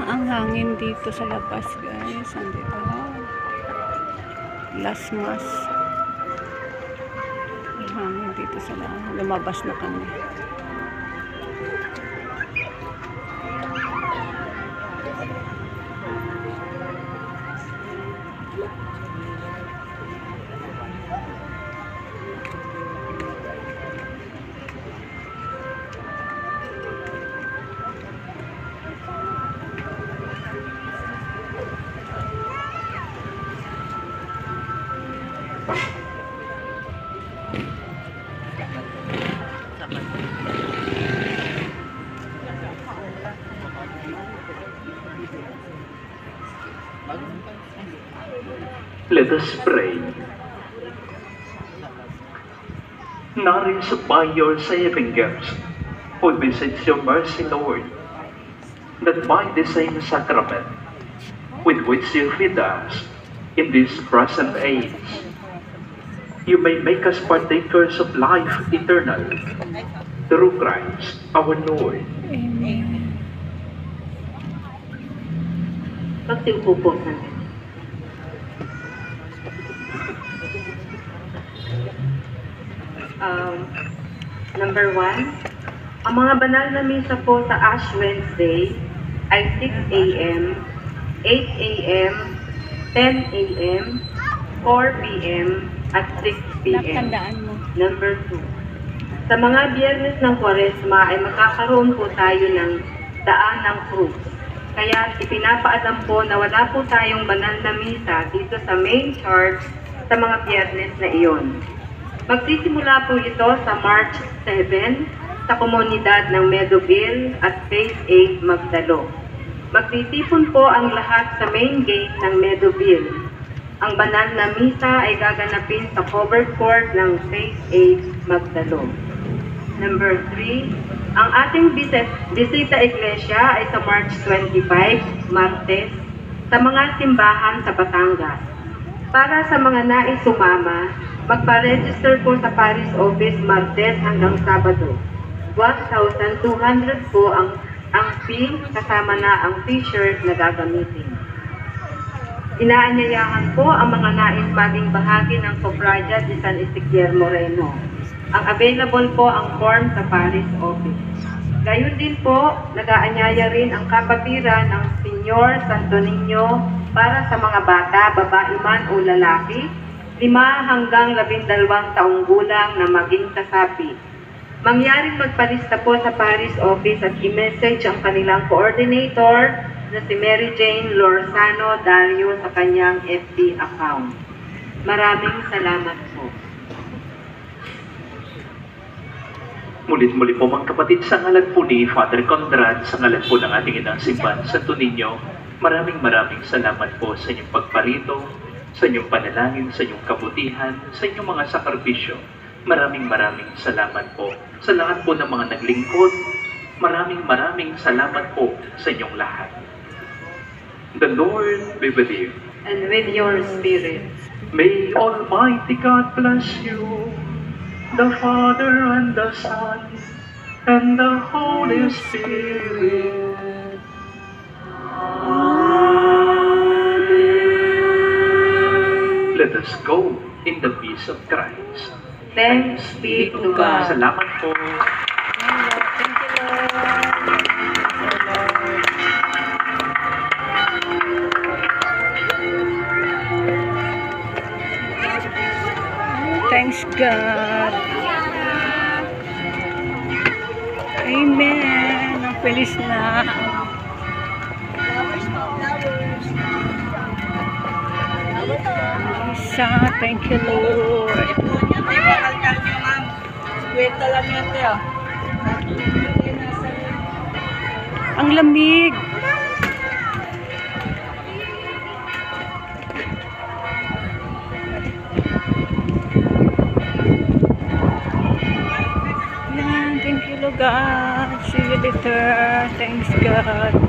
Ang hangin dito sa labas, guys. Andito. Last Mass. Ang hangin dito sa labas. Lumabas na kami. Let us pray. Nourished by your saving gifts, who visits your mercy, Lord, that by the same sacrament with which you feed us in this present age, you may make us partakers of life eternal through Christ our Lord. Amen. Pagsiupo po natin. Number 1, ang mga banal na misa po sa Ash Wednesday ay 6 a.m., 8 a.m., 10 a.m., 4 p.m., at 6 p.m. Tandaan mo. Number 2, sa mga biyernes ng Kwaresma ay magkakaroon po tayo ng daan ng krus. Kaya ipinapaalam po na wala po tayong banal na misa dito sa main church sa mga biyernes na iyon. Magsisimula po ito sa March 7 sa komunidad ng Meadowville at Phase 8 Magdalo. Magtitipon po ang lahat sa main gate ng Meadowville. Ang banal na misa ay gaganapin sa covered court ng Phase 8 Magdalo. Number 3, ang ating bisita iglesia ay sa March 25, Martes, sa mga simbahan sa Batangas. Para sa mga nais sumama, magpa-register po sa Parish Office Martes hanggang Sabado. 1,200 po ang fee, kasama na ang t-shirt na gagamitin. Inaanyayahan po ang mga nais maging bahagi ng Cofradia de San Ezequiel Moreno. Ang available po ang form sa Parish Office. Gayon din po, nag-aanyaya rin ang kapatiran ng Senyor Santo Niño para sa mga bata, babae man o lalaki, 5 hanggang 12 taong gulang na maging kasapi. Mangyaring magpalista po sa Parish Office at i-message ang kanilang coordinator na si Mary Jane Lorzano Dario sa kanyang FB account. Maraming salamat po. Mulit-muli po mga kapatid, sa ngalan po ni Father Conrad, sa ngalan po ng ating inang simbahan Santo Niño, maraming salamat po sa inyong pagparito, sa inyong panalangin, sa inyong kabutihan, sa inyong mga sakripisyo. Maraming salamat po sa lahat po ng mga naglingkod. Maraming salamat po sa inyong lahat. The Lord be with you. And with your spirit. May Almighty God bless you, the Father and the Son and the Holy Spirit. Let us go in the peace of Christ. Thanks be to God. Salamat po. Thank you, Lord. Thanks, God. Amen. Ang pilis na. Isa, thank you, Lord. Ang lamig. Yan, thank you, Lord God. See you later. Thanks, God.